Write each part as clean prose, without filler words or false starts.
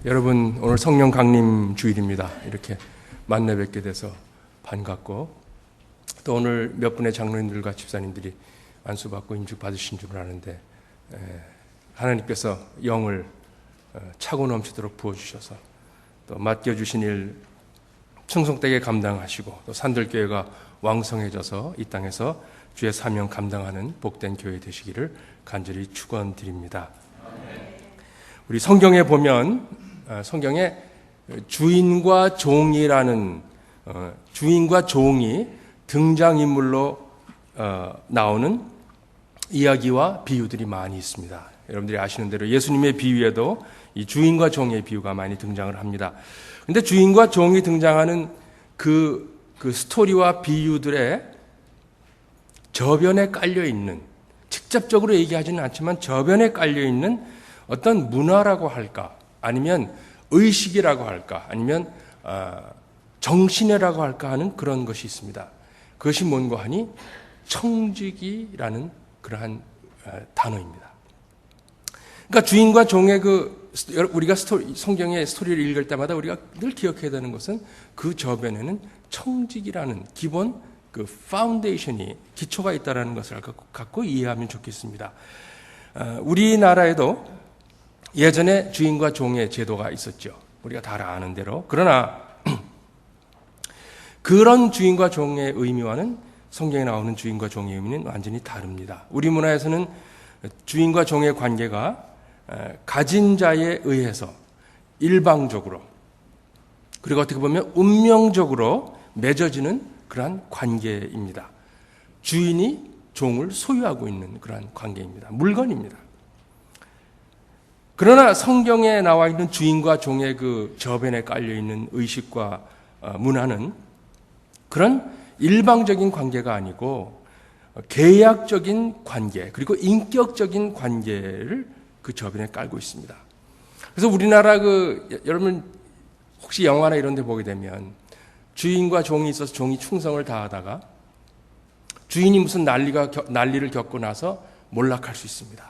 여러분 오늘 성령 강림 주일입니다. 이렇게 만나 뵙게 돼서 반갑고 또 오늘 몇 분의 장로님들과 집사님들이 안수받고 임직 받으신 줄 아는데 하나님께서 영을 차고 넘치도록 부어주셔서 또 맡겨주신 일 충성되게 감당하시고 또 산들교회가 왕성해져서 이 땅에서 주의 사명 감당하는 복된 교회 되시기를 간절히 축원드립니다. 우리 성경에 보면 성경에 주인과 종이라는 주인과 종이 등장인물로 나오는 이야기와 비유들이 많이 있습니다. 여러분들이 아시는 대로 예수님의 비유에도 이 주인과 종의 비유가 많이 등장을 합니다. 그런데 주인과 종이 등장하는 그 스토리와 비유들의 저변에 깔려 있는, 직접적으로 얘기하지는 않지만 저변에 깔려 있는 어떤 문화라고 할까, 아니면 의식이라고 할까, 아니면 정신이라고 할까 하는 그런 것이 있습니다. 그것이 뭔가 하니 청지기라는 그러한 단어입니다. 그러니까 주인과 종의 우리가 성경의 스토리를 읽을 때마다 우리가 늘 기억해야 되는 것은 그 저변에는 청지기라는 기본 파운데이션이, 기초가 있다는 것을 갖고 이해하면 좋겠습니다. 우리나라에도 예전에 주인과 종의 제도가 있었죠. 우리가 다 아는 대로. 그러나 그런 주인과 종의 의미와는 성경에 나오는 주인과 종의 의미는 완전히 다릅니다. 우리 문화에서는 주인과 종의 관계가 가진 자에 의해서 일방적으로, 그리고 어떻게 보면 운명적으로 맺어지는 그러한 관계입니다. 주인이 종을 소유하고 있는 그러한 관계입니다. 물건입니다. 그러나 성경에 나와 있는 주인과 종의 그 저변에 깔려있는 의식과 문화는 그런 일방적인 관계가 아니고 계약적인 관계, 그리고 인격적인 관계를 그 저변에 깔고 있습니다. 그래서 우리나라 여러분 혹시 영화나 이런 데 보게 되면 주인과 종이 있어서 종이 충성을 다하다가 주인이 무슨 난리를 겪고 나서 몰락할 수 있습니다.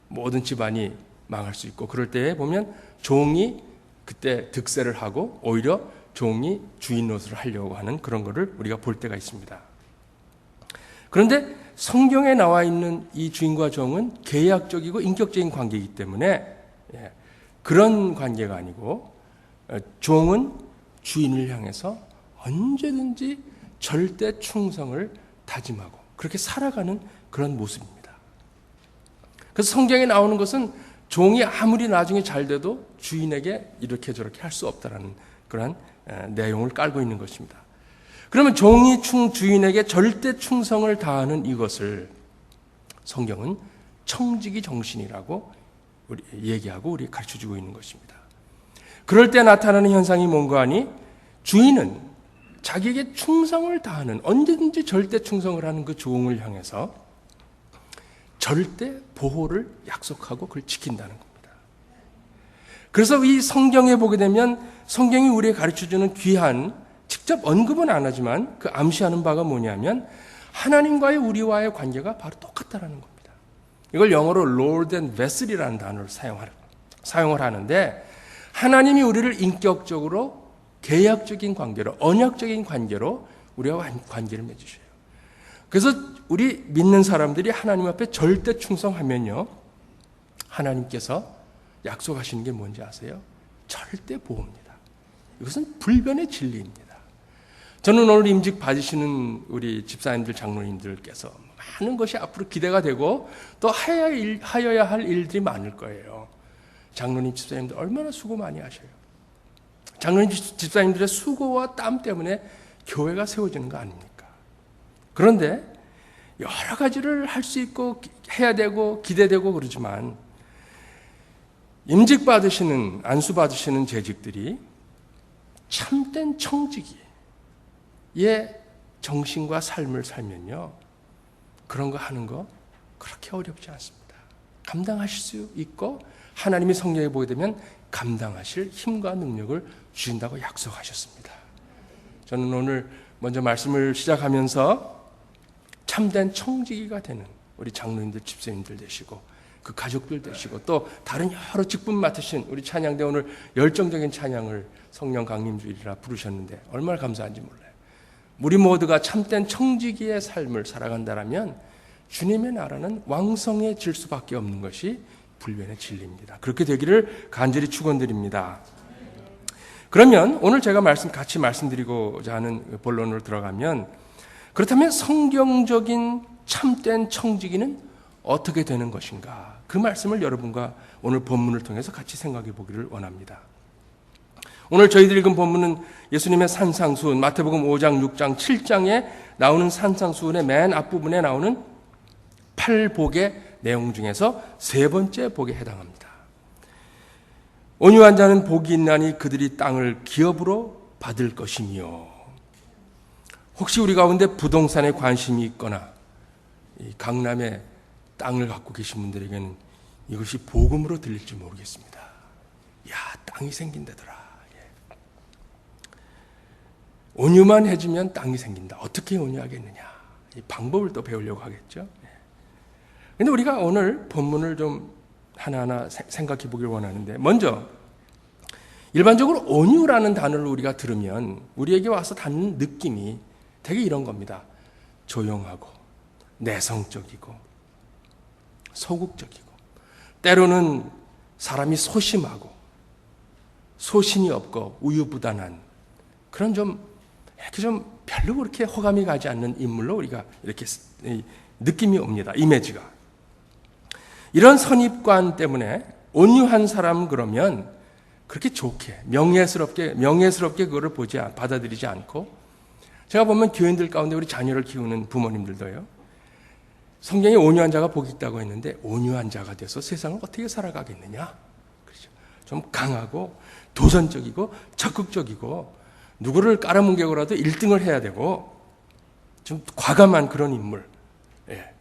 모든 집안이 망할 수 있고, 그럴 때에 보면 종이 그때 득세를 하고 오히려 종이 주인 노릇을 하려고 하는 그런 거를 우리가 볼 때가 있습니다. 그런데 성경에 나와 있는 이 주인과 종은 계약적이고 인격적인 관계이기 때문에 그런 관계가 아니고 종은 주인을 향해서 언제든지 절대 충성을 다짐하고 그렇게 살아가는 그런 모습입니다. 그래서 성경에 나오는 것은 종이 아무리 나중에 잘 돼도 주인에게 이렇게 저렇게 할 수 없다라는 그런 내용을 깔고 있는 것입니다. 그러면 종이 주인에게 절대 충성을 다하는 이것을 성경은 청지기 정신이라고 얘기하고 우리 가르쳐주고 있는 것입니다. 그럴 때 나타나는 현상이 뭔가 하니 주인은 자기에게 충성을 다하는, 언제든지 절대 충성을 하는 그 종을 향해서 절대 보호를 약속하고 그걸 지킨다는 겁니다. 그래서 이 성경에 보게 되면 성경이 우리에게 가르쳐주는 귀한, 직접 언급은 안 하지만 그 암시하는 바가 뭐냐면 하나님과의 우리와의 관계가 바로 똑같다는 겁니다. 이걸 영어로 Lord and Vessel이라는 단어를 사용을 하는데, 하나님이 우리를 인격적으로 계약적인 관계로, 언약적인 관계로 우리와 관계를 맺으셔요. 그래서 우리 믿는 사람들이 하나님 앞에 절대 충성하면요, 하나님께서 약속하시는 게 뭔지 아세요? 절대 보호입니다. 이것은 불변의 진리입니다. 저는 오늘 임직 받으시는 우리 집사님들, 장로님들께서 많은 것이 앞으로 기대가 되고 또 하여야 할 일들이 많을 거예요. 장로님, 집사님들 얼마나 수고 많이 하셔요. 장로님, 집사님들의 수고와 땀 때문에 교회가 세워지는 거 아닙니까? 그런데 여러 가지를 할 수 있고 해야 되고 기대되고 그러지만 임직 받으시는, 안수 받으시는 재직들이 참된 청지기의 정신과 삶을 살면요, 그런 거 하는 거 그렇게 어렵지 않습니다. 감당하실 수 있고 하나님이 성경에 보게 되면 감당하실 힘과 능력을 주신다고 약속하셨습니다. 저는 오늘 먼저 말씀을 시작하면서 참된 청지기가 되는 우리 장로님들, 집사님들 되시고 그 가족들 되시고 또 다른 여러 직분 맡으신 우리 찬양대 오늘 열정적인 찬양을 성령 강림주일이라 부르셨는데 얼마나 감사한지 몰라요. 우리 모두가 참된 청지기의 삶을 살아간다라면 주님의 나라는 왕성해질 수밖에 없는 것이 불변의 진리입니다. 그렇게 되기를 간절히 축원드립니다. 그러면 오늘 제가 같이 말씀드리고자 하는 본론으로 들어가면 그렇다면 성경적인 참된 청지기는 어떻게 되는 것인가? 그 말씀을 여러분과 오늘 본문을 통해서 같이 생각해 보기를 원합니다. 오늘 저희들 읽은 본문은 예수님의 산상수훈, 마태복음 5장, 6장, 7장에 나오는 산상수훈의 맨 앞부분에 나오는 8복의 내용 중에서 세 번째 복에 해당합니다. 온유한 자는 복이 있나니 그들이 땅을 기업으로 받을 것이며. 혹시 우리 가운데 부동산에 관심이 있거나 이 강남에 땅을 갖고 계신 분들에게는 이것이 복음으로 들릴지 모르겠습니다. 야, 땅이 생긴다더라. 예. 온유만 해주면 땅이 생긴다. 어떻게 온유하겠느냐. 이 방법을 또 배우려고 하겠죠. 그런데 우리가 오늘 본문을 좀 하나하나 생각해 보길 원하는데, 먼저 일반적으로 온유라는 단어를 우리가 들으면 우리에게 와서 닿는 느낌이 되게 이런 겁니다. 조용하고 내성적이고 소극적이고 때로는 사람이 소심하고 소신이 없고 우유부단한 그런 이렇게 좀 별로 그렇게 호감이 가지 않는 인물로 우리가 이렇게 느낌이 옵니다. 이미지가. 이런 선입관 때문에 온유한 사람 그러면 그렇게 좋게 명예스럽게 그거를 받아들이지 않고, 제가 보면 교인들 가운데 우리 자녀를 키우는 부모님들도요. 성경에 온유한 자가 복이 있다고 했는데 온유한 자가 돼서 세상을 어떻게 살아가겠느냐. 그렇죠. 좀 강하고 도전적이고 적극적이고 누구를 깔아뭉개고라도 1등을 해야 되고 좀 과감한 그런 인물,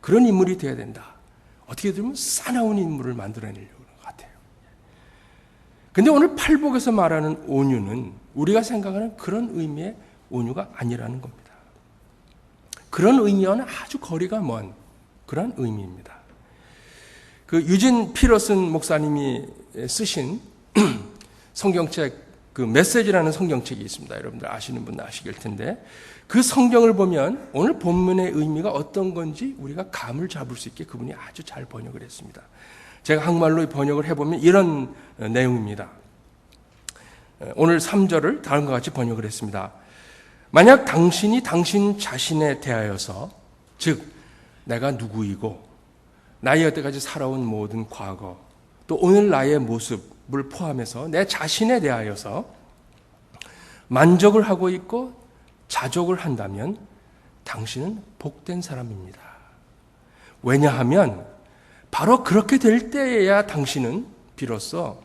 그런 인물이 돼야 된다. 어떻게 들으면 싸나운 인물을 만들어내려고 하는 것 같아요. 근데 오늘 팔복에서 말하는 온유는 우리가 생각하는 그런 의미의 온유가 아니라는 겁니다. 그런 의미와는 아주 거리가 먼 그런 의미입니다. 그 유진 피러슨 목사님이 쓰신 성경책, 그 메시지라는 성경책이 있습니다. 여러분들 아시는 분은 아시길 텐데, 그 성경을 보면 오늘 본문의 의미가 어떤 건지 우리가 감을 잡을 수 있게 그분이 아주 잘 번역을 했습니다. 제가 한국말로 번역을 해보면 이런 내용입니다. 오늘 3절을 다음과 같이 번역을 했습니다. 만약 당신이 당신 자신에 대하여서, 즉 내가 누구이고 나의 여태까지 살아온 모든 과거 또 오늘 나의 모습을 포함해서 내 자신에 대하여서 만족을 하고 있고 자족을 한다면 당신은 복된 사람입니다. 왜냐하면 바로 그렇게 될 때에야 당신은 비로소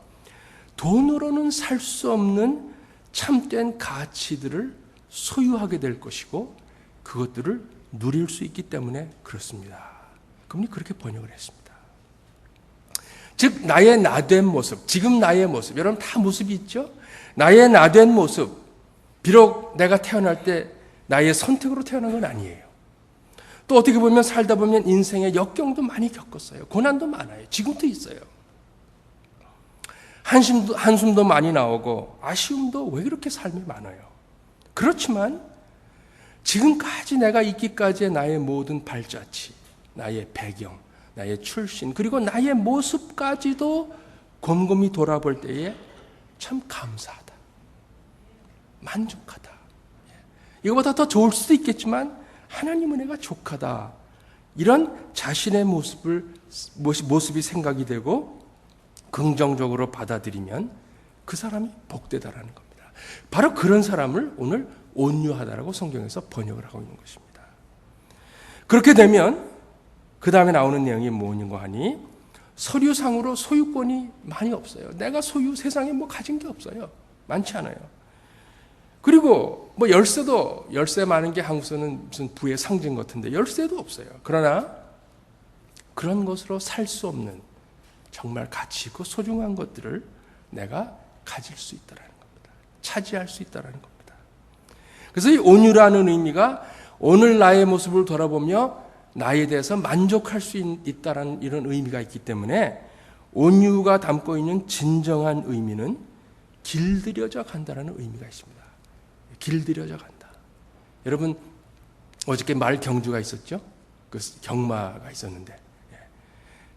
돈으로는 살 수 없는 참된 가치들을 소유하게 될 것이고 그것들을 누릴 수 있기 때문에 그렇습니다. 그분이 그렇게 번역을 했습니다. 즉 나의 나된 모습, 지금 나의 모습, 여러분 다 모습이 있죠? 나의 나된 모습, 비록 내가 태어날 때 나의 선택으로 태어난 건 아니에요. 또 어떻게 보면 살다 보면 인생의 역경도 많이 겪었어요. 고난도 많아요. 지금도 있어요. 한숨도 많이 나오고 아쉬움도 왜 그렇게 삶이 많아요. 그렇지만 지금까지 내가 있기까지의 나의 모든 발자취, 나의 배경, 나의 출신, 그리고 나의 모습까지도 곰곰이 돌아볼 때에 참 감사하다. 만족하다. 이거보다 더 좋을 수도 있겠지만 하나님 은혜가 족하다. 이런 자신의 모습이 생각이 되고 긍정적으로 받아들이면 그 사람이 복되다라는 겁니다. 바로 그런 사람을 오늘 온유하다라고 성경에서 번역을 하고 있는 것입니다. 그렇게 되면 그 다음에 나오는 내용이 뭐인가 하니 서류상으로 소유권이 많이 없어요. 내가 세상에 가진 게 없어요. 많지 않아요. 그리고 열쇠 많은 게 한국에서는 무슨 부의 상징 같은데 열쇠도 없어요. 그러나 그런 것으로 살 수 없는 정말 가치 있고 소중한 것들을 내가 가질 수 있다는 겁니다. 차지할 수 있다는 겁니다. 그래서 이 온유라는 의미가 오늘 나의 모습을 돌아보며 나에 대해서 만족할 수 있다라는 이런 의미가 있기 때문에 온유가 담고 있는 진정한 의미는 길들여져 간다라는 의미가 있습니다. 길들여져 간다. 여러분 어저께 말 경주가 있었죠? 그 경마가 있었는데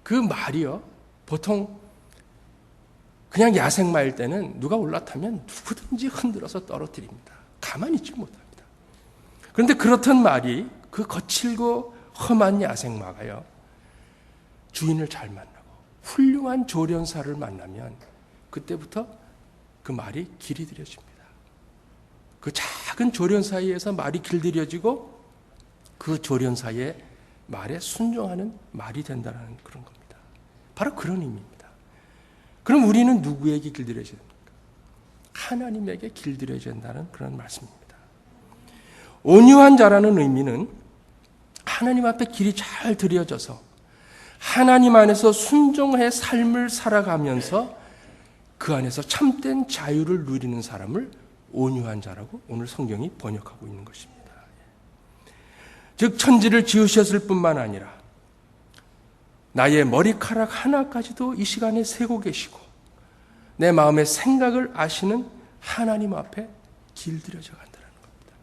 그 말이요 보통 그냥 야생마일 때는 누가 올라타면 누구든지 흔들어서 떨어뜨립니다. 가만히 있지 못합니다. 그런데 그렇던 말이 그 거칠고 험한 야생마가요 주인을 잘 만나고 훌륭한 조련사를 만나면 그때부터 그 말이 길이 들여집니다. 그 작은 조련사에 의해서 말이 길들여지고 그 조련사의 말에 순종하는 말이 된다는 그런 겁니다. 바로 그런 의미입니다. 그럼 우리는 누구에게 길들여져야 됩니까? 하나님에게 길들여져야 된다는 그런 말씀입니다. 온유한 자라는 의미는 하나님 앞에 길이 잘 들여져서 하나님 안에서 순종의 삶을 살아가면서 그 안에서 참된 자유를 누리는 사람을 온유한 자라고 오늘 성경이 번역하고 있는 것입니다. 즉 천지를 지으셨을 뿐만 아니라 나의 머리카락 하나까지도 이 시간에 세고 계시고 내 마음의 생각을 아시는 하나님 앞에 길들여져 간다는 겁니다.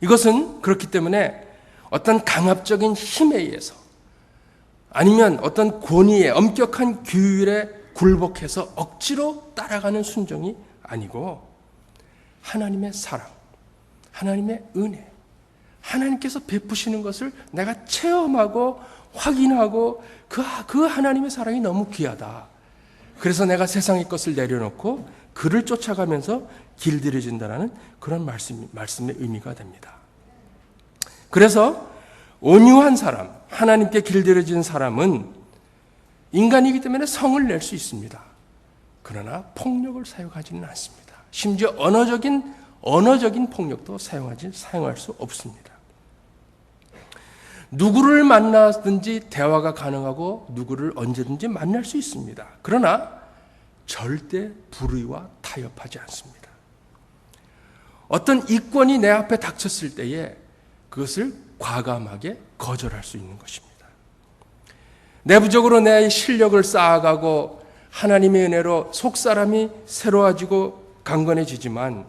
이것은 그렇기 때문에 어떤 강압적인 힘에 의해서 아니면 어떤 권위에 엄격한 규율에 굴복해서 억지로 따라가는 순종이 아니고 하나님의 사랑, 하나님의 은혜, 하나님께서 베푸시는 것을 내가 체험하고 확인하고 그 하나님의 사랑이 너무 귀하다. 그래서 내가 세상의 것을 내려놓고 그를 쫓아가면서 길들여진다는 그런 말씀의 의미가 됩니다. 그래서 온유한 사람, 하나님께 길들여진 사람은 인간이기 때문에 성을 낼 수 있습니다. 그러나 폭력을 사용하지는 않습니다. 심지어 언어적인 폭력도 사용할 수 없습니다. 누구를 만나든지 대화가 가능하고 누구를 언제든지 만날 수 있습니다. 그러나 절대 불의와 타협하지 않습니다. 어떤 이권이 내 앞에 닥쳤을 때에 그것을 과감하게 거절할 수 있는 것입니다. 내부적으로 내 실력을 쌓아가고 하나님의 은혜로 속사람이 새로워지고 강건해지지만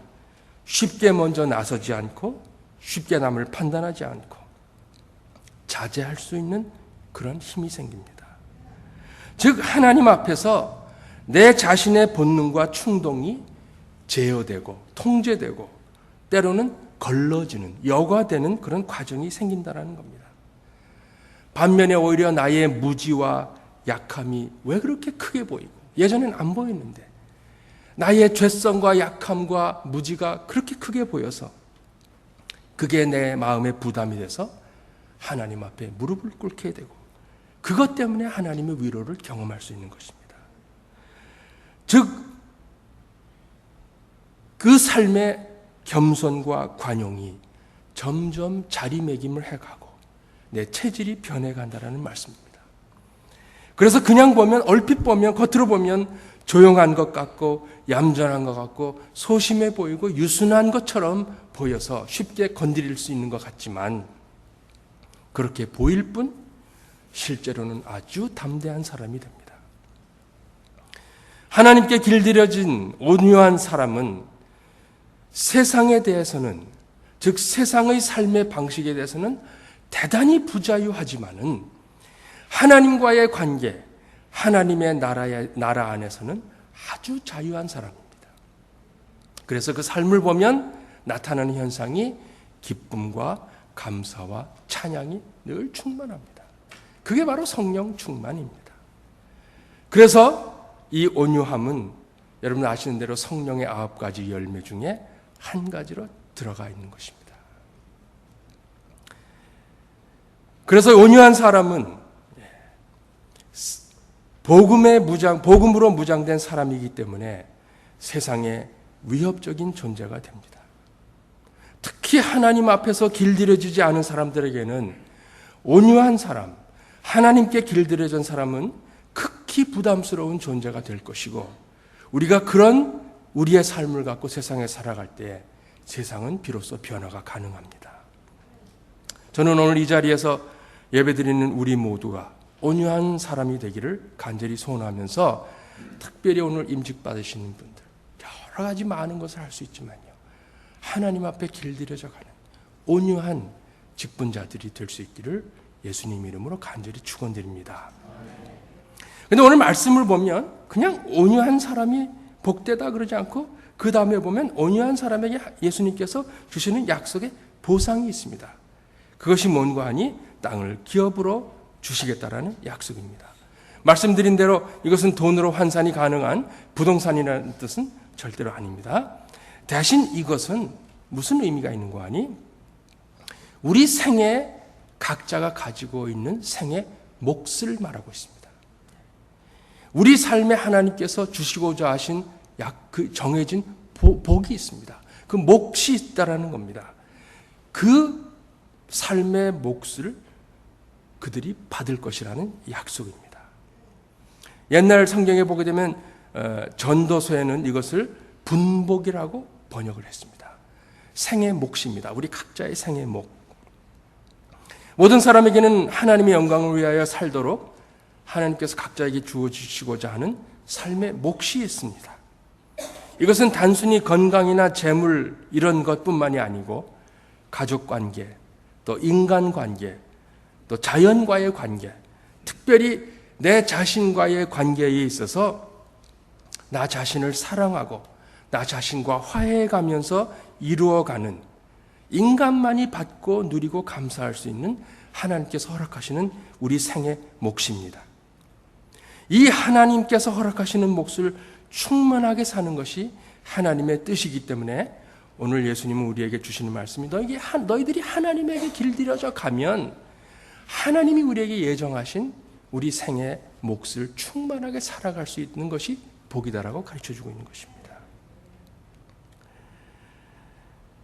쉽게 먼저 나서지 않고 쉽게 남을 판단하지 않고 자제할 수 있는 그런 힘이 생깁니다. 즉 하나님 앞에서 내 자신의 본능과 충동이 제어되고 통제되고 때로는 걸러지는 여과되는 그런 과정이 생긴다는 겁니다. 반면에 오히려 나의 무지와 약함이 왜 그렇게 크게 보이고 예전엔 안 보였는데 나의 죄성과 약함과 무지가 그렇게 크게 보여서 그게 내 마음의 부담이 돼서 하나님 앞에 무릎을 꿇게 되고 그것 때문에 하나님의 위로를 경험할 수 있는 것입니다. 즉 그 삶의 겸손과 관용이 점점 자리매김을 해가고 내 체질이 변해간다는 말씀입니다. 그래서 그냥 보면 얼핏 보면 겉으로 보면 조용한 것 같고 얌전한 것 같고 소심해 보이고 유순한 것처럼 보여서 쉽게 건드릴 수 있는 것 같지만 그렇게 보일 뿐 실제로는 아주 담대한 사람이 됩니다. 하나님께 길들여진 온유한 사람은 세상에 대해서는 즉 세상의 삶의 방식에 대해서는 대단히 부자유하지만은 하나님과의 관계, 하나님의 나라 안에서는 아주 자유한 사람입니다. 그래서 그 삶을 보면 나타나는 현상이 기쁨과 감사와 찬양이 늘 충만합니다. 그게 바로 성령 충만입니다. 그래서 이 온유함은 여러분 아시는 대로 성령의 9가지 열매 중에 한 가지로 들어가 있는 것입니다. 그래서 온유한 사람은 복음으로 무장된 사람이기 때문에 세상에 위협적인 존재가 됩니다. 특히 하나님 앞에서 길들여지지 않은 사람들에게는 온유한 사람, 하나님께 길들여진 사람은 극히 부담스러운 존재가 될 것이고 우리가 그런 우리의 삶을 갖고 세상에 살아갈 때 세상은 비로소 변화가 가능합니다. 저는 오늘 이 자리에서 예배드리는 우리 모두가 온유한 사람이 되기를 간절히 소원하면서, 특별히 오늘 임직 받으시는 분들, 여러 가지 많은 것을 할 수 있지만요, 하나님 앞에 길들여져 가는 온유한 직분자들이 될 수 있기를 예수님 이름으로 간절히 축원드립니다. 그런데 오늘 말씀을 보면 그냥 온유한 사람이 복되다 그러지 않고, 그 다음에 보면 온유한 사람에게 예수님께서 주시는 약속의 보상이 있습니다. 그것이 뭔가 하니 땅을 기업으로 주시겠다라는 약속입니다. 말씀드린 대로 이것은 돈으로 환산이 가능한 부동산이라는 뜻은 절대로 아닙니다. 대신 이것은 무슨 의미가 있는 거 하니, 우리 생에 각자가 가지고 있는 생의 몫을 말하고 있습니다. 우리 삶에 하나님께서 주시고자 하신 그 정해진 복이 있습니다. 그 몫이 있다라는 겁니다. 그 삶의 몫을 그들이 받을 것이라는 약속입니다. 옛날 성경에 보게 되면 전도서에는 이것을 분복이라고 번역을 했습니다. 생의 몫입니다. 우리 각자의 생의 몫. 모든 사람에게는 하나님의 영광을 위하여 살도록 하나님께서 각자에게 주어주시고자 하는 삶의 몫이 있습니다. 이것은 단순히 건강이나 재물 이런 것뿐만이 아니고, 가족관계, 또 인간관계, 또 자연과의 관계, 특별히 내 자신과의 관계에 있어서 나 자신을 사랑하고 나 자신과 화해해가면서 이루어가는, 인간만이 받고 누리고 감사할 수 있는 하나님께서 허락하시는 우리 생의 몫입니다. 이 하나님께서 허락하시는 몫을 충만하게 사는 것이 하나님의 뜻이기 때문에 오늘 예수님은 우리에게 주시는 말씀이, 너희들이 하나님에게 길들여져 가면 하나님이 우리에게 예정하신 우리 생의 몫을 충만하게 살아갈 수 있는 것이 복이다라고 가르쳐주고 있는 것입니다.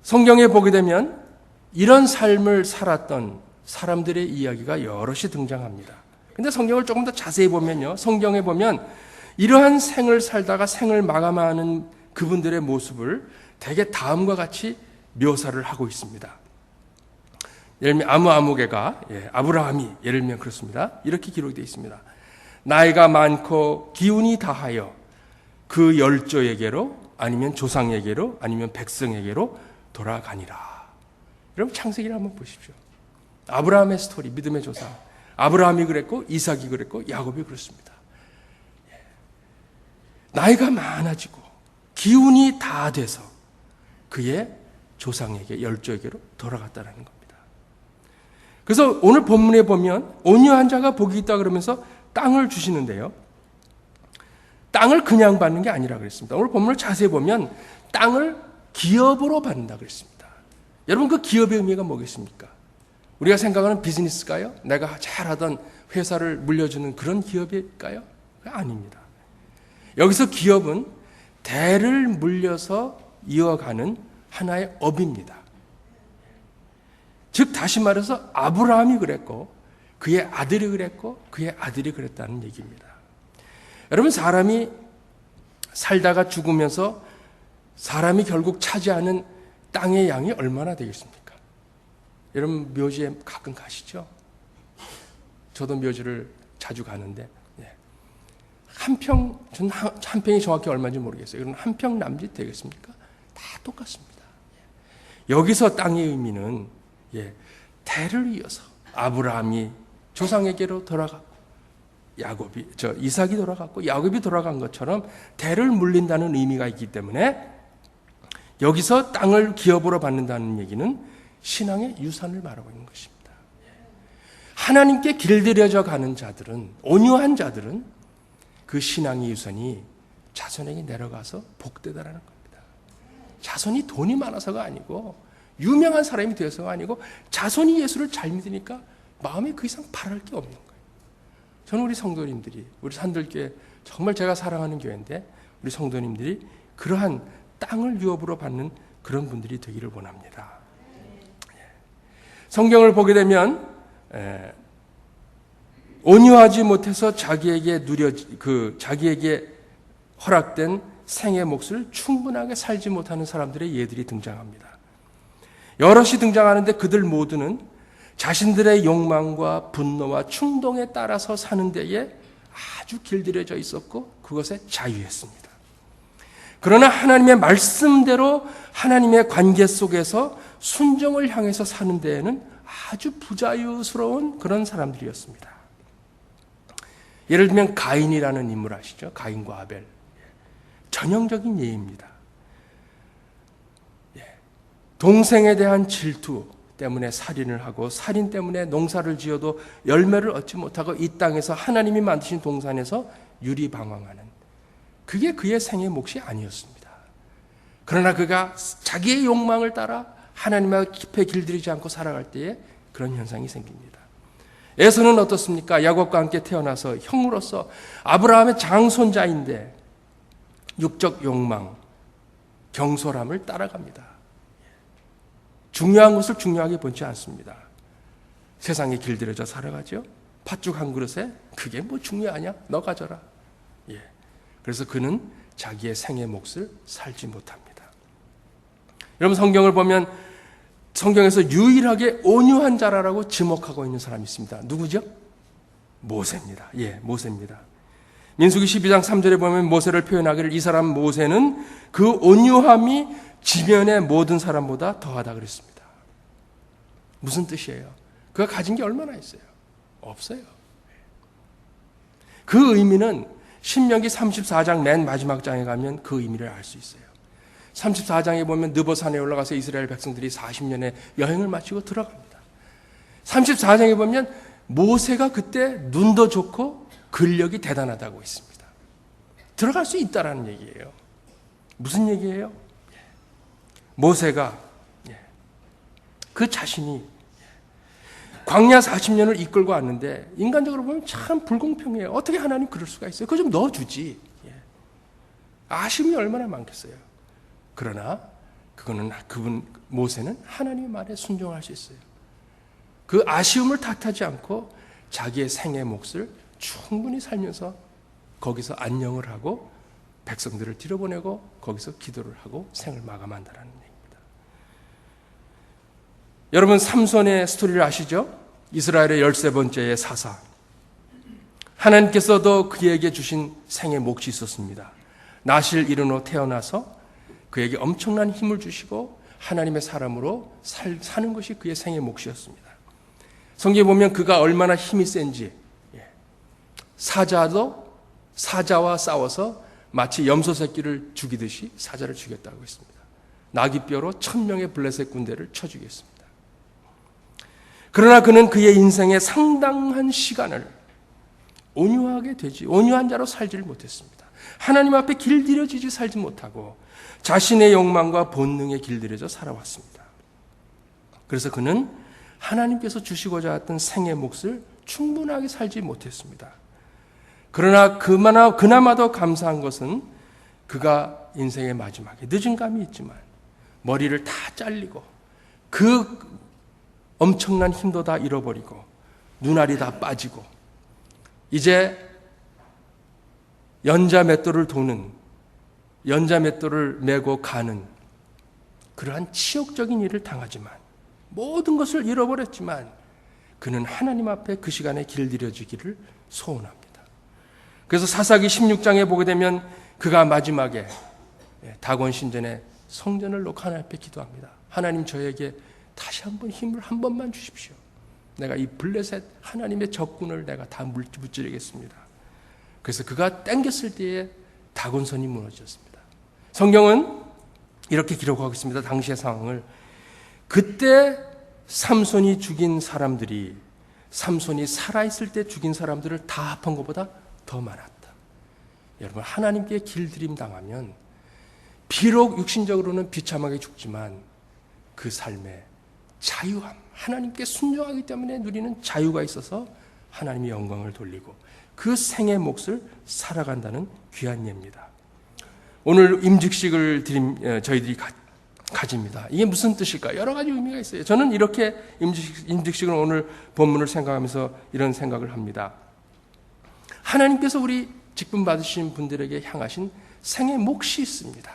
성경에 보게 되면 이런 삶을 살았던 사람들의 이야기가 여럿이 등장합니다. 근데 성경을 조금 더 자세히 보면요, 성경에 보면 이러한 생을 살다가 생을 마감하는 그분들의 모습을 대개 다음과 같이 묘사를 하고 있습니다. 예를 들면 아무개가, 아브라함이 예를 들면 그렇습니다. 이렇게 기록이 되어 있습니다. 나이가 많고 기운이 다하여 그 열조에게로, 아니면 조상에게로, 아니면 백성에게로 돌아가니라. 여러분 창세기를 한번 보십시오. 아브라함의 스토리, 믿음의 조상. 아브라함이 그랬고 이삭이 그랬고 야곱이 그렇습니다. 나이가 많아지고 기운이 다 돼서 그의 조상에게, 열조에게로 돌아갔다는 겁니다. 그래서 오늘 본문에 보면 온유한 자가 복이 있다 그러면서 땅을 주시는데요, 땅을 그냥 받는 게 아니라 그랬습니다. 오늘 본문을 자세히 보면 땅을 기업으로 받는다 그랬습니다. 여러분, 그 기업의 의미가 뭐겠습니까? 우리가 생각하는 비즈니스가요? 내가 잘하던 회사를 물려주는 그런 기업일까요? 아닙니다. 여기서 기업은 대를 물려서 이어가는 하나의 업입니다. 즉 다시 말해서 아브라함이 그랬고 그의 아들이 그랬고 그의 아들이 그랬다는 얘기입니다. 여러분, 사람이 살다가 죽으면서 사람이 결국 차지하는 땅의 양이 얼마나 되겠습니까? 여러분, 묘지에 가끔 가시죠? 저도 묘지를 자주 가는데, 한 평이 정확히 얼마인지 모르겠어요. 그럼 한 평 남짓 되겠습니까? 다 똑같습니다. 여기서 땅의 의미는 대를 이어서 아브라함이 조상에게로 돌아갔고 이삭이 돌아갔고 야곱이 돌아간 것처럼 대를 물린다는 의미가 있기 때문에 여기서 땅을 기업으로 받는다는 얘기는 신앙의 유산을 말하고 있는 것입니다. 하나님께 길들여져 가는 자들은, 온유한 자들은 그 신앙의 유산이 자손에게 내려가서 복되다라는 겁니다. 자손이 돈이 많아서가 아니고 유명한 사람이 되어서가 아니고 자손이 예수를 잘 믿으니까 마음에 그 이상 바랄 게 없는 거예요. 저는 우리 성도님들이, 우리 산들교회 정말 제가 사랑하는 교회인데 우리 성도님들이 그러한 땅을 유업으로 받는 그런 분들이 되기를 원합니다. 성경을 보게 되면 온유하지 못해서 자기에게 자기에게 허락된 생의 몫을 충분하게 살지 못하는 사람들의 예들이 등장합니다. 여럿이 등장하는데 그들 모두는 자신들의 욕망과 분노와 충동에 따라서 사는 데에 아주 길들여져 있었고 그것에 자유했습니다. 그러나 하나님의 말씀대로 하나님의 관계 속에서 순종을 향해서 사는 데에는 아주 부자유스러운 그런 사람들이었습니다. 예를 들면 가인이라는 인물 아시죠? 가인과 아벨. 전형적인 예입니다. 동생에 대한 질투 때문에 살인을 하고 살인 때문에 농사를 지어도 열매를 얻지 못하고 이 땅에서 하나님이 만드신 동산에서 유리방황하는, 그게 그의 생의 몫이 아니었습니다. 그러나 그가 자기의 욕망을 따라 하나님의 깊이 길들이지 않고 살아갈 때에 그런 현상이 생깁니다. 에서는 어떻습니까? 야곱과 함께 태어나서 형으로서 아브라함의 장손자인데 육적 욕망, 경솔함을 따라갑니다. 중요한 것을 중요하게 보지 않습니다. 세상에 길들여져 살아가죠. 팥죽 한 그릇에 그게 뭐 중요하냐? 너 가져라. 그래서 그는 자기의 생의 몫을 살지 못합니다. 여러분, 성경을 보면 성경에서 유일하게 온유한 자라고 지목하고 있는 사람이 있습니다. 누구죠? 모세입니다. 모세입니다. 민수기 12장 3절에 보면 모세를 표현하기를 이 사람 모세는 그 온유함이 지면의 모든 사람보다 더하다 그랬습니다. 무슨 뜻이에요? 그가 가진 게 얼마나 있어요? 없어요. 그 의미는 신명기 34장 맨 마지막 장에 가면 그 의미를 알 수 있어요. 34장에 보면 느보산에 올라가서 이스라엘 백성들이 40년의 여행을 마치고 들어갑니다. 34장에 보면 모세가 그때 눈도 좋고 근력이 대단하다고 있습니다. 들어갈 수 있다라는 얘기예요. 무슨 얘기예요? 모세가 그 자신이 광야 40년을 이끌고 왔는데 인간적으로 보면 참 불공평해요. 어떻게 하나님 그럴 수가 있어요? 그거 좀 넣어주지. 아쉬움이 얼마나 많겠어요. 그러나 모세는 하나님의 말에 순종할 수 있어요. 그 아쉬움을 탓하지 않고 자기의 생의 몫을 충분히 살면서 거기서 안녕을 하고 백성들을 뒤로보내고 거기서 기도를 하고 생을 마감한다는 얘기입니다. 여러분, 삼손의 스토리를 아시죠? 이스라엘의 13번째의 사사. 하나님께서도 그에게 주신 생의 몫이 있었습니다. 나실 이른 후 태어나서 그에게 엄청난 힘을 주시고 하나님의 사람으로 사는 것이 그의 생의 몫이었습니다. 성경에 보면 그가 얼마나 힘이 센지, 사자와 싸워서 마치 염소 새끼를 죽이듯이 사자를 죽였다고 했습니다. 나귀뼈로 1000명의 블레셋 군대를 쳐 죽였습니다. 그러나 그는 그의 인생의 상당한 시간을 온유한 자로 살지를 못했습니다. 하나님 앞에 길들여지지 살지 못하고 자신의 욕망과 본능에 길들여져 살아왔습니다. 그래서 그는 하나님께서 주시고자 했던 생의 몫을 충분하게 살지 못했습니다. 그러나 그나마도 감사한 것은 그가 인생의 마지막에 늦은 감이 있지만 머리를 다 잘리고 그 엄청난 힘도 다 잃어버리고 눈알이 다 빠지고 이제 연자맷돌을 메고 가는 그러한 치욕적인 일을 당하지만 모든 것을 잃어버렸지만 그는 하나님 앞에 그 시간에 길들여지기를 소원합니다. 그래서 사사기 16장에 보게 되면 그가 마지막에 다곤 신전에 성전을 놓고 하나님 앞에 기도합니다. 하나님, 저에게 다시 한번 힘을 한 번만 주십시오. 내가 이 블레셋 하나님의 적군을 내가 다 무찌르겠습니다. 그래서 그가 땡겼을 때에 다곤선이 무너졌습니다. 성경은 이렇게 기록하고 있습니다. 당시의 상황을. 그때 삼손이 죽인 사람들이 삼손이 살아있을 때 죽인 사람들을 다 합한 것보다 더 많았다. 여러분, 하나님께 길들임 당하면 비록 육신적으로는 비참하게 죽지만 그 삶에 자유함, 하나님께 순종하기 때문에 누리는 자유가 있어서 하나님의 영광을 돌리고 그 생의 몫을 살아간다는 귀한 예입니다. 오늘 임직식을 저희들이 가집니다. 이게 무슨 뜻일까? 여러 가지 의미가 있어요. 저는 이렇게 임직식을 오늘 본문을 생각하면서 이런 생각을 합니다. 하나님께서 우리 직분 받으신 분들에게 향하신 생의 몫이 있습니다.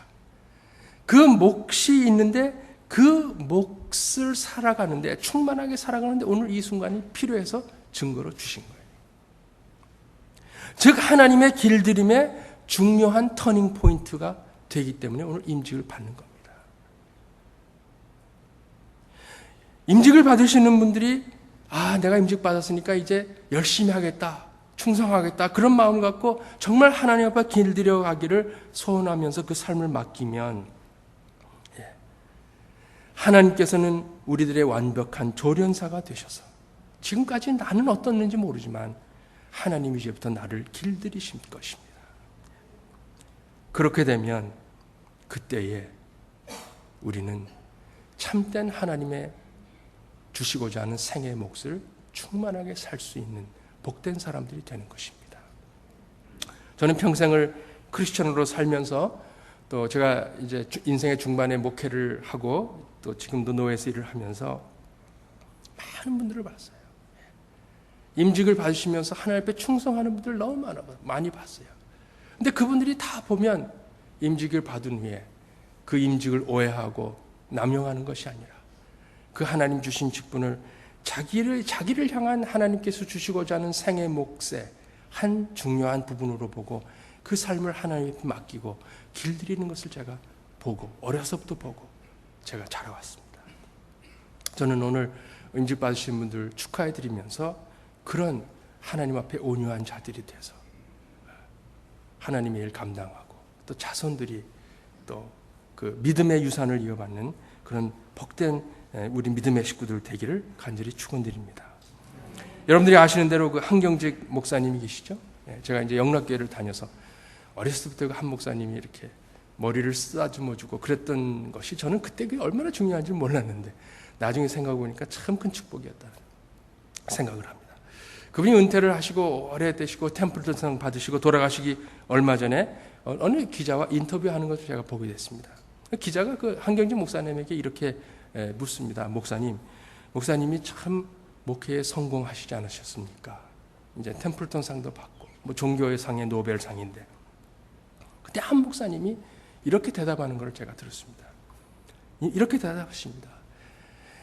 그 몫이 있는데 그 몫을 살아가는데, 충만하게 살아가는데 오늘 이 순간이 필요해서 증거로 주신 거예요. 즉 하나님의 길들임의 중요한 터닝 포인트가 되기 때문에 오늘 임직을 받는 겁니다. 임직을 받으시는 분들이 내가 임직 받았으니까 이제 열심히 하겠다, 충성하겠다, 그런 마음을 갖고 정말 하나님 앞에 길들여 가기를 소원하면서 그 삶을 맡기면 하나님께서는 우리들의 완벽한 조련사가 되셔서 지금까지 나는 어떻는지 모르지만 하나님이 이제부터 나를 길들이실 것입니다. 그렇게 되면 그때에 우리는 참된 하나님의 주시고자 하는 생의 몫을 충만하게 살 수 있는 복된 사람들이 되는 것입니다. 저는 평생을 크리스천으로 살면서 또 제가 이제 인생의 중반에 목회를 하고 또 지금도 노예에서 일을 하면서 많은 분들을 봤어요. 임직을 받으시면서 하나님 앞에 충성하는 분들 너무 많이 봤어요. 근데 그분들이 다 보면 임직을 받은 후에 그 임직을 오해하고 남용하는 것이 아니라 그 하나님 주신 직분을 자기를 향한 하나님께서 주시고자 하는 생의 몫의 한 중요한 부분으로 보고 그 삶을 하나님께 맡기고 길들이는 것을 제가 보고 어려서부터 보고 제가 자라왔습니다. 저는 오늘 임직 받으신 분들 축하해 드리면서 그런 하나님 앞에 온유한 자들이 돼서 하나님의 일 감당하고 또 자손들이 또 그 믿음의 유산을 이어받는 그런 복된 우리 믿음의 식구들 되기를 간절히 축원드립니다. 여러분들이 아시는 대로 그 한경직 목사님이 계시죠? 제가 이제 영락교회를 다녀서 어렸을 때부터 그 한 목사님이 이렇게 머리를 쓰다듬어주고 그랬던 것이 저는 그때 그게 얼마나 중요한지 몰랐는데 나중에 생각해보니까 참 큰 축복이었다 생각을 합니다. 그분이 은퇴를 하시고 오래 되시고 템플턴상 받으시고 돌아가시기 얼마 전에 어느 기자와 인터뷰하는 것을 제가 보게 됐습니다. 기자가 그 한경직 목사님에게 이렇게 묻습니다. 목사님이 참 목회에 성공하시지 않으셨습니까? 이제 템플턴상도 받고 뭐 종교의 상의 노벨상인데 그때 한 목사님이 이렇게 대답하는 걸 제가 들었습니다. 이렇게 대답하십니다.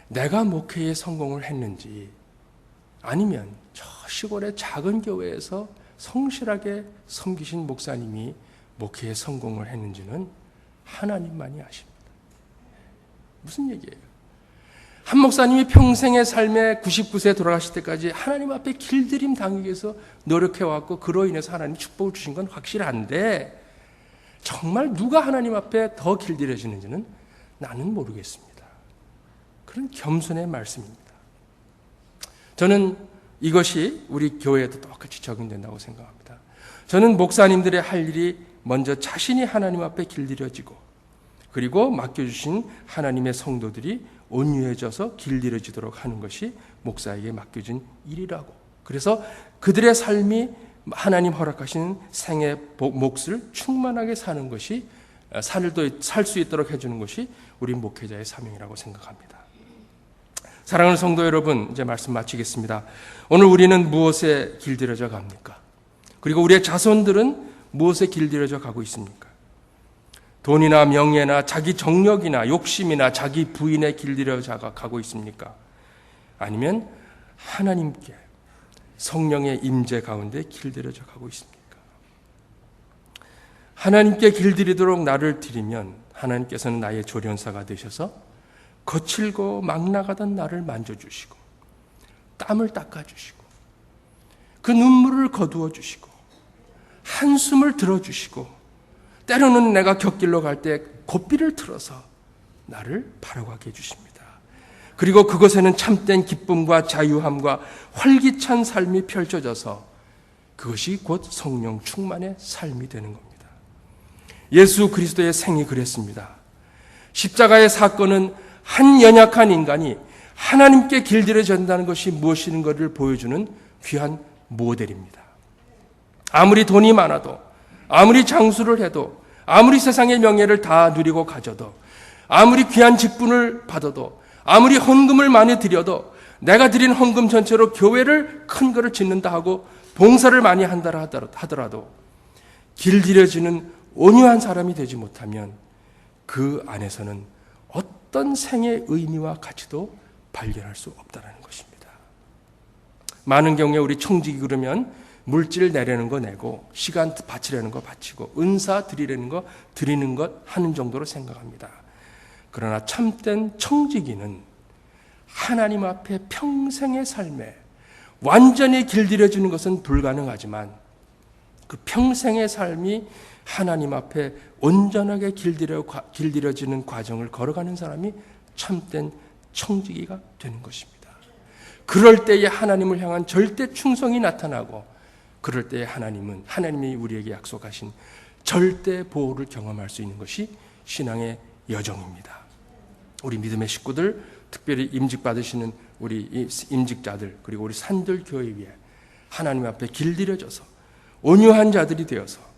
내가 목회에 성공을 했는지 아니면 저 시골의 작은 교회에서 성실하게 섬기신 목사님이 목회에 성공을 했는지는 하나님만이 아십니다. 무슨 얘기예요? 한 목사님이 평생의 삶에 99세 돌아가실 때까지 하나님 앞에 길들임 당하기 위해서 노력해왔고 그로 인해서 하나님이 축복을 주신 건 확실한데 정말 누가 하나님 앞에 더 길들여지는지는 나는 모르겠습니다. 그런 겸손의 말씀입니다. 저는 이것이 우리 교회에도 똑같이 적용된다고 생각합니다. 저는 목사님들의 할 일이 먼저 자신이 하나님 앞에 길들여지고 그리고 맡겨주신 하나님의 성도들이 온유해져서 길들여지도록 하는 것이 목사에게 맡겨진 일이라고. 그래서 그들의 삶이 하나님 허락하신 생의 몫을 충만하게 사는 것이 살 수 있도록 해주는 것이 우리 목회자의 사명이라고 생각합니다. 사랑하는 성도 여러분, 이제 말씀 마치겠습니다. 오늘 우리는 무엇에 길들여져 갑니까? 그리고 우리의 자손들은 무엇에 길들여져 가고 있습니까? 돈이나 명예나 자기 정력이나 욕심이나 자기 부인에 길들여져 가고 있습니까? 아니면 하나님께 성령의 임재 가운데 길들여져 가고 있습니까? 하나님께 길들이도록 나를 드리면 하나님께서는 나의 조련사가 되셔서 거칠고 막 나가던 나를 만져주시고 땀을 닦아주시고 그 눈물을 거두어 주시고 한숨을 들어주시고 때로는 내가 곁길로 갈 때 고삐를 틀어서 나를 바라가게 해주십니다. 그리고 그것에는 참된 기쁨과 자유함과 활기찬 삶이 펼쳐져서 그것이 곧 성령 충만의 삶이 되는 겁니다. 예수 그리스도의 생이 그랬습니다. 십자가의 사건은 한 연약한 인간이 하나님께 길들여진다는 것이 무엇인가를 보여주는 귀한 모델입니다. 아무리 돈이 많아도 아무리 장수를 해도 아무리 세상의 명예를 다 누리고 가져도 아무리 귀한 직분을 받아도 아무리 헌금을 많이 드려도 내가 드린 헌금 전체로 교회를 큰 거를 짓는다 하고 봉사를 많이 한다 하더라도 길들여지는 온유한 사람이 되지 못하면 그 안에서는 어떤 생의 의미와 가치도 발견할 수 없다는 것입니다. 많은 경우에 우리 청직이 그러면 물질 내려는 거 내고 시간 바치려는 거 바치고 은사 드리려는 거 드리는 것 하는 정도로 생각합니다. 그러나 참된 청지기는 하나님 앞에 평생의 삶에 완전히 길들여지는 것은 불가능하지만 그 평생의 삶이 하나님 앞에 온전하게 길들여지는 과정을 걸어가는 사람이 참된 청지기가 되는 것입니다. 그럴 때에 하나님을 향한 절대 충성이 나타나고 그럴 때에 하나님이 우리에게 약속하신 절대 보호를 경험할 수 있는 것이 신앙의 여정입니다. 우리 믿음의 식구들, 특별히 임직받으시는 우리 임직자들, 그리고 우리 산들 교회 위에 하나님 앞에 길들여져서 온유한 자들이 되어서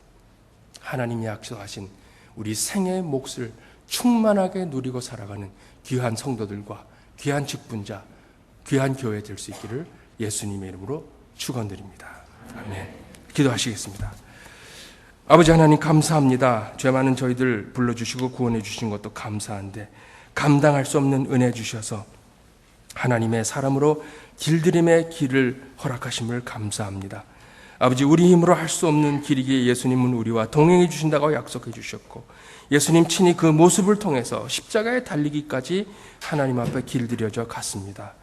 하나님이 약속하신 우리 생의 몫을 충만하게 누리고 살아가는 귀한 성도들과 귀한 직분자, 귀한 교회 될 수 있기를 예수님의 이름으로 축원드립니다. 아멘. 기도하시겠습니다. 아버지 하나님 감사합니다. 죄 많은 저희들 불러주시고 구원해 주신 것도 감사한데 감당할 수 없는 은혜 주셔서 하나님의 사람으로 길들임의 길을 허락하심을 감사합니다. 아버지 우리 힘으로 할 수 없는 길이기에 예수님은 우리와 동행해 주신다고 약속해 주셨고 예수님 친히 그 모습을 통해서 십자가에 달리기까지 하나님 앞에 길들여져 갔습니다.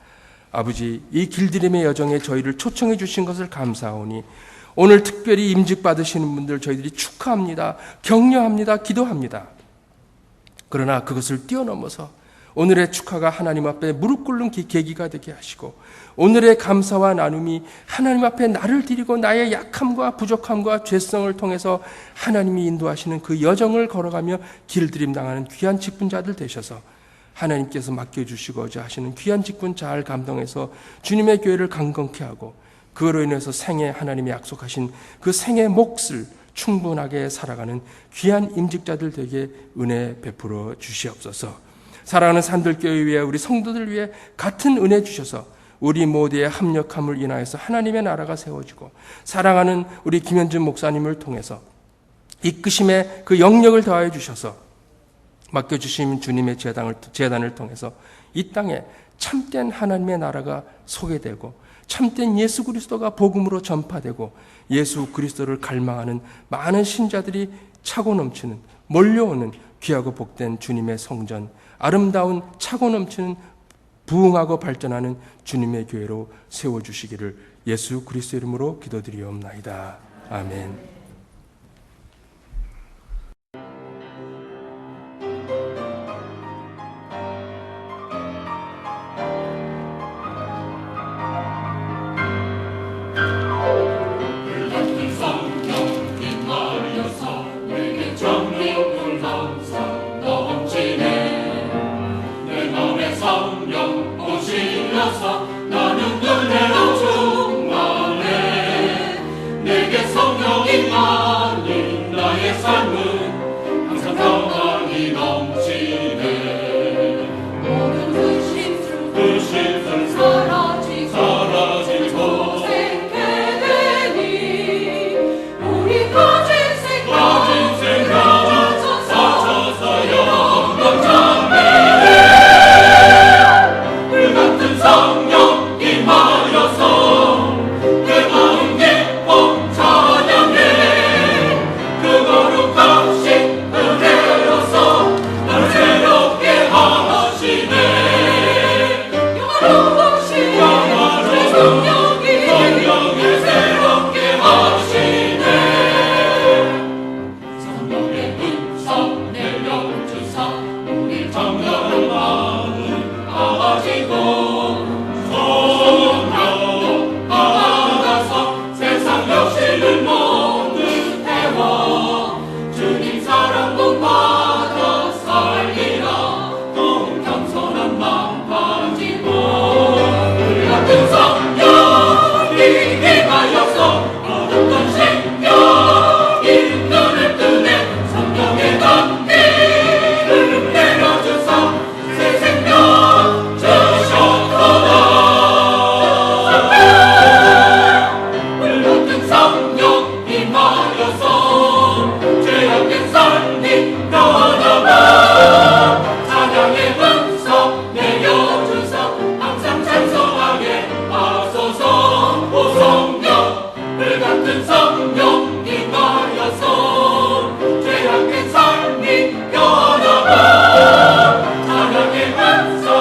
아버지 이 길들임의 여정에 저희를 초청해 주신 것을 감사하오니 오늘 특별히 임직 받으시는 분들 저희들이 축하합니다. 격려합니다. 기도합니다. 그러나 그것을 뛰어넘어서 오늘의 축하가 하나님 앞에 무릎 꿇는 계기가 되게 하시고 오늘의 감사와 나눔이 하나님 앞에 나를 드리고 나의 약함과 부족함과 죄성을 통해서 하나님이 인도하시는 그 여정을 걸어가며 길들임 당하는 귀한 직분자들 되셔서 하나님께서 맡겨주시고자 하시는 귀한 직분 잘 감당해서 주님의 교회를 강건케 하고 그로 인해서 생에 하나님이 약속하신 그 생의 몫을 충분하게 살아가는 귀한 임직자들 되게 은혜 베풀어 주시옵소서. 사랑하는 산들교회 위에 우리 성도들 위해 같은 은혜 주셔서 우리 모두의 합력함을 인하여서 하나님의 나라가 세워지고 사랑하는 우리 김현준 목사님을 통해서 이끄심의 그 영역을 더하여 주셔서 맡겨주신 주님의 재단을 통해서 이 땅에 참된 하나님의 나라가 소개되고 참된 예수 그리스도가 복음으로 전파되고 예수 그리스도를 갈망하는 많은 신자들이 차고 넘치는 몰려오는 귀하고 복된 주님의 성전 아름다운 차고 넘치는 부흥하고 발전하는 주님의 교회로 세워주시기를 예수 그리스도 이름으로 기도드리옵나이다. 아멘. 그거룩 약속